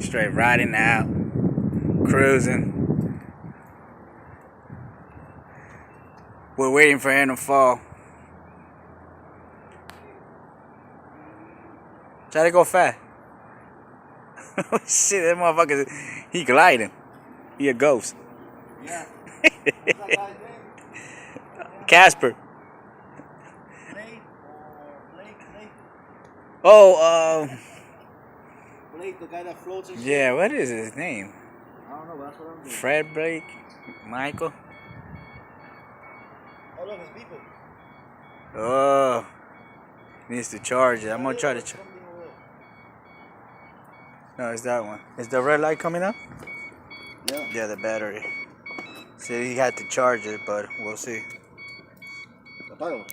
Straight riding out, cruising. We're waiting for him to fall. Try to go fast. Shit, that motherfucker, he gliding. He a ghost. Yeah. Casper. Blake. Oh, Blake, the guy that floats and shit. yeah, what is his name? I don't know, but that's what I'm doing. Fred Blake? Michael? Oh, look, it's people. Oh, needs to charge it. I'm gonna try to charge. No, it's that one. Is the red light coming up? Yeah. Yeah, the battery. See, he had to charge it, but we'll see. Apago.